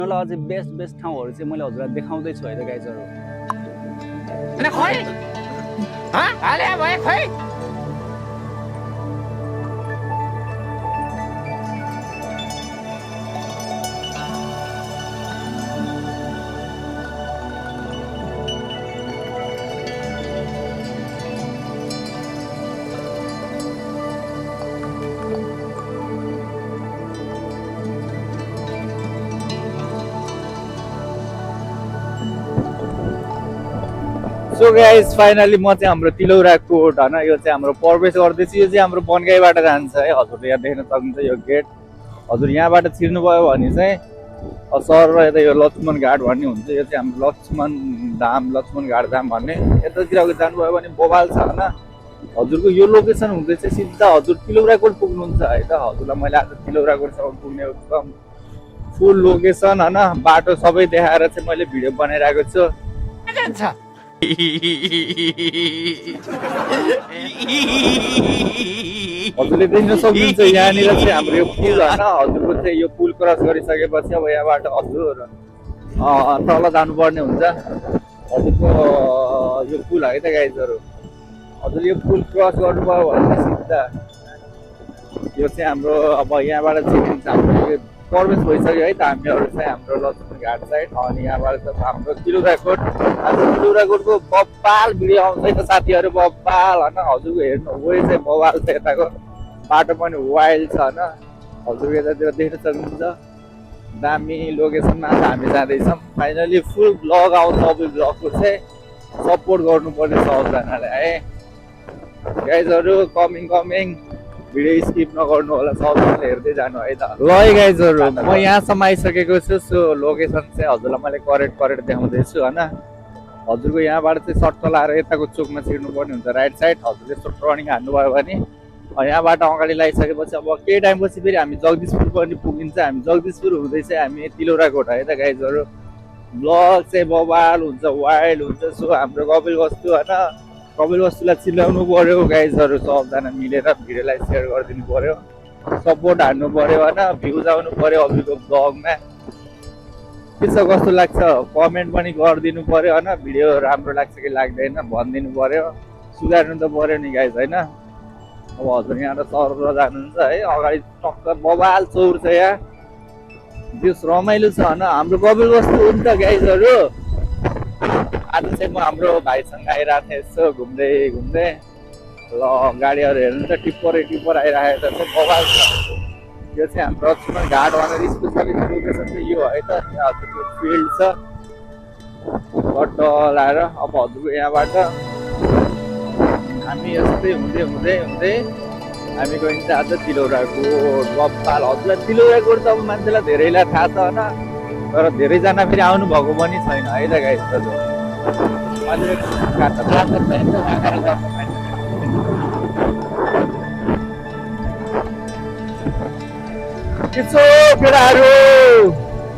मलाई अझै best best ठाउँहरू चाहिँ मैले हजुरलाई देखाउँदै छु है त गाइजहरू। सो गाइस फाइनली म चाहिँ हाम्रो तिलौरा कोट होइन यो चाहिँ हाम्रो प्रवेश गर्दैछु। यो चाहिँ हाम्रो बनगाईबाट जान्छ है। हजुरले यहाँ देख्न सक्नुहुन्छ यो गेट। हजुर यहाँबाट छिर्नुभयो भने चाहिँ सर र यता यो लक्ष्मण घाट भन्ने हुन्छ। यो चाहिँ हाम्रो लक्ष्मण घाट धाम भन्ने। यतातिरको जानुभयो भने बवाल छ होइन। हजुरको यो लोकेसन हुँदै चाहिँ सिधा हजुर तिलौरा कोट पुग्नुहुन्छ है त। हजुरलाई मैले आज तिलौरा कोटसम्म पुग्ने एकदम फुल लोकेसन होइन बाटो सबै देखाएर चाहिँ मैले भिडियो बनाइरहेको छु। हजुरले देख्न सक्नुहुन्छ यहाँनिर चाहिँ हाम्रो यो पुल होइन। हजुरको चाहिँ यो पुल क्रस गरिसकेपछि अब यहाँबाट हजुर तल जानुपर्ने हुन्छ। हजुरको यो पुल है त गाइजहरू। हजुर यो पुल क्रस गर्नुभयो भने सिधा यो चाहिँ हाम्रो अब यहाँबाट चाहिँ हाम्रो प्रवेश भइसक्यो है त। हामीहरू चाहिँ हाम्रो लक्ष्मण घाट साइड अनि यहाँबाट चाहिँ हाम्रो तिलौरा कोट। आज तिलौरा कोटको बब्बाल भिडियो आउँछ है त साथीहरू। बब्बाल होइन हजुरको हेर्नु वे चाहिँ बब्बाल छ। यताको बाटो पनि वाइल्ड छ होइन। हजुरको यतातिर देख्न सक्नुहुन्छ दामी लोकेसनमा हामी जाँदैछौँ। फाइनली फुल ब्लग आउँछ। अब ब्लगको चाहिँ सपोर्ट गर्नुपर्ने सबजनाले है गाइजहरू। कमिङ भिडियो स्किप नगर्नु होला, सबैले हेर्दै जानु है त। ल है गाइजहरू म यहाँसम्म आइसकेको छु। सो लोकेसन चाहिँ हजुरलाई मैले करेक्ट देखाउँदैछु होइन। हजुरको यहाँबाट चाहिँ सट्ट लाएर यताको चोकमा छिर्नुपर्ने हुन्छ राइट साइड। हजुरले यसो टर्निङ हान्नुभयो भने यहाँबाट अगाडि लगाइसकेपछि अब केही टाइमपछि फेरि हामी जगदीशपुर पनि पुगिन्छ। हामी जगदीशपुर हुँदै चाहिँ हामी तिलौरा कोट है त गाइजहरू। ब्लग चाहिँ बवाल हुन्छ, वाइल्ड हुन्छ। सो हाम्रो कपिलवस्तु होइन, कपिलवस्तुलाई चिनाउनु पर्यो गाइजहरू। सबजना मिलेर भिडियोलाई सेयर गरिदिनु पर्यो, सपोर्ट हान्नु पर्यो होइन। भ्युज आउनु पर्यो अघिको ब्लगमा। के छ कस्तो लाग्छ कमेन्ट पनि गरिदिनु पर्यो होइन। भिडियो राम्रो लाग्छ कि लाग्दैन भनिदिनु पर्यो, सुधार्नु त पर्यो नि गाइज होइन। अब हजुर यहाँ सर जानुहुन्छ है। अगाडि टक्क बवाल चौर छ यहाँ, त्यो रमाइलो छ होइन। हाम्रो कपिलवस्तु हो नि त गाइजहरू। आज चाहिँ म हाम्रो भाइसँग आइरहेको थिएँ यसो घुम्दै ल गाडीहरू हेर्नु त टिप्पर आइरहेको छ बवाल छ। यो चाहिँ हाम्रो लक्ष्मण घाट भनेर स्पेसली लोकेसन चाहिँ यो है त। यहाँ हजुरको फिल्ड छ गड्ड लाएर। अब हजुरको यहाँबाट हामी यस्तै हुँदै हामी गइन्छ आज तिलौरा कोट। बब्बाल हजुरलाई तिलौरा कोट त अब मान्छेलाई धेरैलाई थाहा छ होइन, तर धेरैजना फेरि आउनु भएको पनि छैन है त गाइस। के छ केटाहरू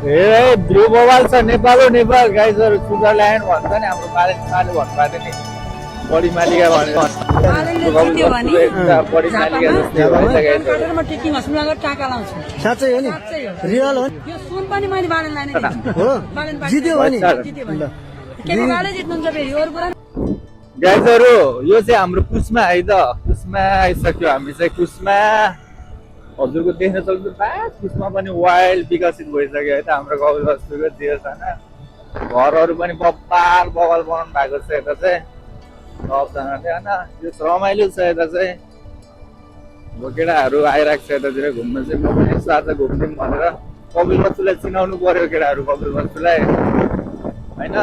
ए भ्यू बवाल छ। नेपाल गाइजहरू। स्विजरल्यान्ड भन्छ नि हाम्रो माले भन्नुभएको नि बढी मालिका भनेर। बढी मालिका जस्तै हो है त गाइजहरू। यो चाहिँ हाम्रो कुसमा है त। कुसमा आइसक्यो हामी चाहिँ कुसमा। हजुरको देख्न सक्छु कुसमा पनि वाइल्ड विकसित भइसक्यो है त हाम्रो कपिलवस्तुको जेलसँग। घरहरू पनि बब्बाल बनाउनु भएको छ यता चाहिँ सबजनाले होइन। यो रमाइलो छ यता चाहिँ। केटाहरू आइरहेको छ यतातिर घुम्नु चाहिँ। म पनि यसो आज घुम्दिउँ भनेर कपिलवस्तुलाई चिनाउनु पर्यो केटाहरू कपिलवस्तुलाई होइन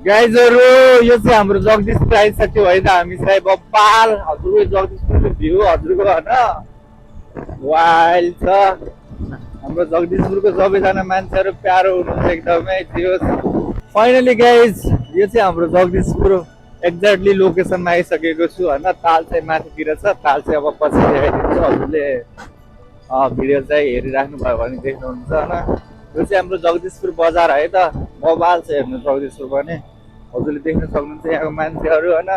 गाइजहरू। यो चाहिँ हाम्रो जगदीशपुर आइसक्यो है त हामी चाहिँ बब्बाल। हजुरको जगदीशपुरको भ्यू हजुरको होइन वाइल्ड छ। हाम्रो जगदीशपुरको सबैजना मान्छेहरू प्यारो हुनुहुन्छ एकदमै। त्यो फाइनली गाइज यो चाहिँ हाम्रो जगदीशपुर एक्ज्याक्टली लोकेसनमा आइसकेको छु होइन। ताल चाहिँ माथितिर छ, ताल चाहिँ अब पछि देखाइदिन्छु। हजुरले भिडियो चाहिँ हेरिराख्नु भयो भने देख्नुहुन्छ होइन। यो चाहिँ हाम्रो जगदीशपुर बजार है त। बवाल छ हेर्नु जगदीशपुर पनि। हजुरले देख्न सक्नुहुन्छ यहाँको मान्छेहरू होइन।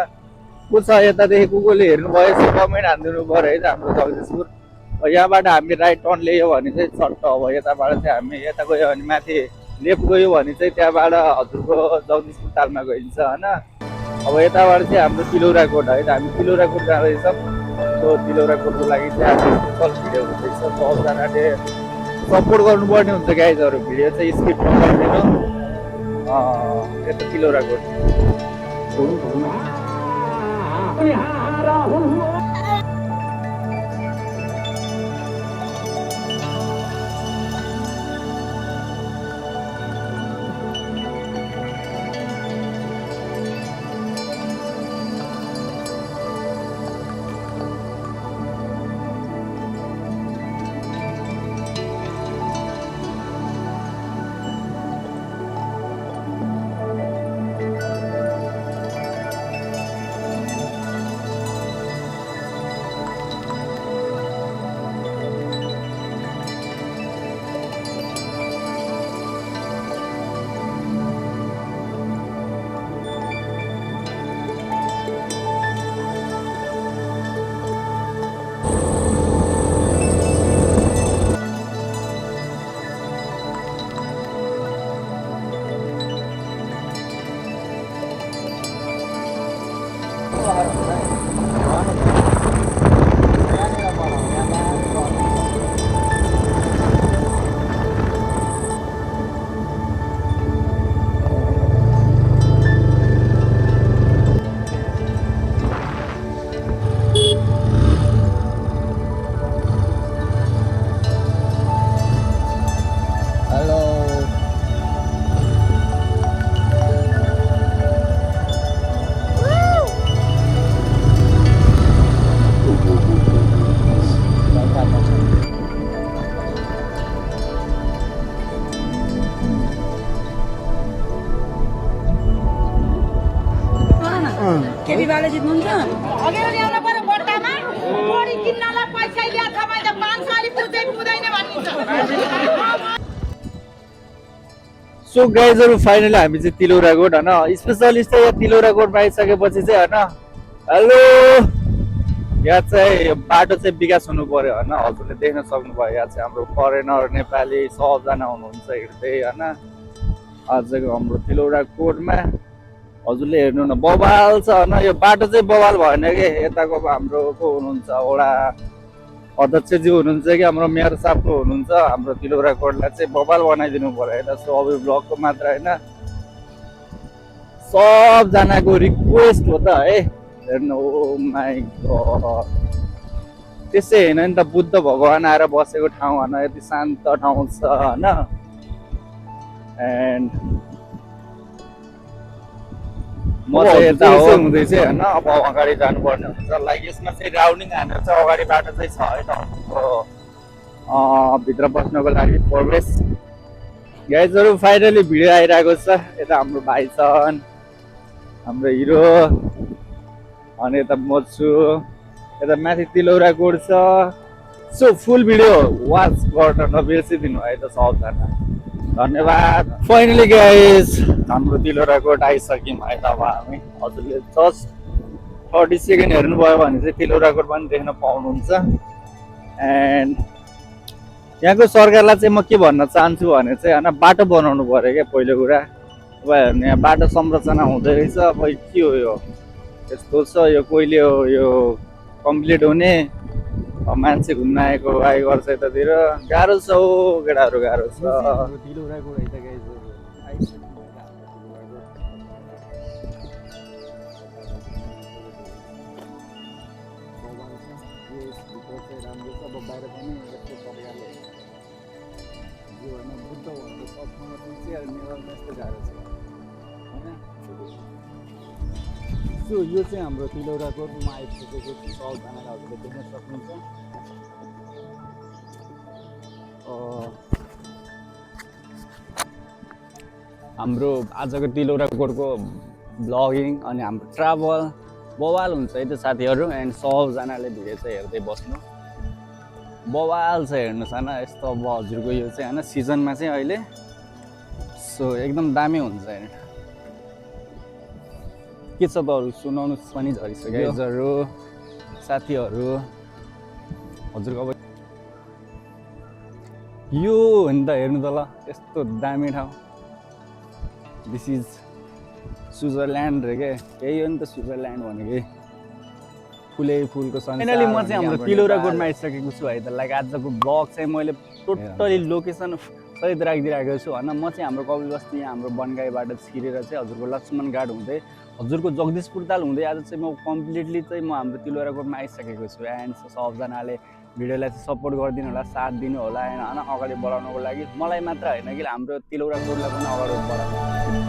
को छ यतादेखि को कोले हेर्नुभयो कमेन्ट हानिदिनु पर्यो है त हाम्रो जगदीशपुर। यहाँबाट हामी राइट टर्न लियो भने चाहिँ सट्ट अब यताबाट चाहिँ हामी यता गयो भने माथि लेफ्ट गयो भने चाहिँ त्यहाँबाट हजुरको जगदीशपुर तालमा गइन्छ होइन। अब यताबाट चाहिँ हाम्रो तिलौरा कोट है, हामी तिलौरा कोट जाँदैछौँ। त्यो तिलौरा कोटको लागि चाहिँ हामी स्पेसल भिडियो हुँदैछ। सबजनाले सपोर्ट गर्नुपर्ने हुन्छ गाइजहरू, भिडियो चाहिँ स्किप नगरिदिनु। यता तिलौरा कोट केटी बाले जित्नुहुन्छ अगेर ल्याउन पर्यो बट्टामा बडी किन्नलाई पैसा ल्या तपाईँ त 500 अलि पुज्दै पुदैन भनिन्छ। सो गाइजहरू फाइनली हामी चाहिँ तिलौरा कोट होइन, स्पेसलिस्ट चाहिँ यहाँ तिलौरा कोट आइसकेपछि चाहिँ होइन, हेलो यहाँ चाहिँ यो बाटो चाहिँ विकास हुनु पर्यो होइन। हजुरले देख्न सक्नुभयो यहाँ चाहिँ हाम्रो फरेनर नेपाली सबजना हुनुहुन्छ हिँड्दै होइन। आजको हाम्रो तिलौरा कोटमा हजुरले हेर्नु न बवाल छ होइन। यो बाटो चाहिँ बवाल भएन कि यताको हाम्रो को हुनुहुन्छ वडा अध्यक्षज्यू हुनुहुन्छ कि हाम्रो मेयर साहबको हुनुहुन्छ, हाम्रो तिलौरा कोटलाई चाहिँ बवाल बनाइदिनु पर्यो होइन। सो अब ब्लगको मात्र होइन सबजनाको रिक्वेस्ट हो त है हेर्नु। ओ माई गॉड त्यसै होइन नि त, बुद्ध भगवान आएर बसेको ठाउँ होइन, यति शान्त ठाउँ छ होइन। एन्ड म चाहिँ यता हुँदैछ होइन, अब अगाडि जानुपर्ने हुन्छ। लाइक यसमा चाहिँ राउन्डिङ हानेर चाहिँ अगाडि बाटो चाहिँ छ होइन भित्र बस्नको लागि प्रवेश। गाइजहरू फाइनली भिडियो आइरहेको छ। यता हाम्रो भाइ छन्, हाम्रो हिरो, अनि यता म छु, यता माथि तिलौरा कोट छ। सो फुल भिडियो वाच गर्न नबिर्सिदिनु है त सबजना, धन्यवाद। फाइनली गाइज हाम्रो तिलौरा कोट आइसक्यौँ है त। अब हामी हजुरले जस्ट 30 सेकेन्ड हेर्नुभयो भने चाहिँ तिलौरा कोट पनि देख्न पाउनुहुन्छ। एन्ड यहाँको सरकारलाई चाहिँ म के भन्न चाहन्छु भने चाहिँ होइन, बाटो बनाउनु पऱ्यो क्या पहिलो कुरा। अब हेर्नु यहाँ बाटो संरचना हुँदै रहेछ। अब के हो यो यस्तो छ, यो कहिले हो यो कम्प्लिट हुने? मान्छे घुम्न आएको आइ गर्छ यतातिर, गाह्रो छ हौ केटाहरू, गाह्रो छ। सो यो चाहिँ हाम्रो तिलौरा कोटमा आइसकेको छु, सबजनालाई हजुरले देख्न सक्नुहुन्छ। हाम्रो आजको तिलौरा कोटको ब्लगिङ अनि हाम्रो ट्राभल बवाल हुन्छ है त साथीहरू। एन्ड सबजनाले भिडियो चाहिँ हेर्दै बस्नु, बवाल छ हेर्नुहोस् होइन। यस्तो अब हजुरको यो चाहिँ होइन सिजनमा चाहिँ अहिले सो एकदम दामी हुन्छ होइन। के छ त अरू सुनाउनुहोस् पनि झरिसक्यो गाइजहरू साथीहरू। हजुरको अब यो हो नि त हेर्नु त ल यस्तो दामी ठाउँ दिस इज स्विजरल्यान्ड रे के यही हो नि त स्विजरल्यान्ड भनेको फुलै फुलको फाइनली म चाहिँ हाम्रो तिलौराकोटमा आइसकेको छु है त लाइक आजको ब्लग चाहिँ मैले टोटली लोकेसन सहित राखिदिइरहेको छु होइन म चाहिँ हाम्रो कपिल बस्ती यहाँ हाम्रो बनगाईबाट छिरेर चाहिँ हजुरको लक्ष्मण घाट हुँदै हजुरको जगदीशपुर ताल हुँदै आज चाहिँ म कम्प्लिटली चाहिँ म हाम्रो तिलौराकोटमा आइसकेको छु एन्ड सबजनाले भिडियोलाई चाहिँ सपोर्ट गरिदिनु होला साथ दिनु होला होइन अगाडि बढाउनको लागि मलाई मात्र होइन कि हाम्रो तिलौराकोटलाई पनि अगाडि बढाउनु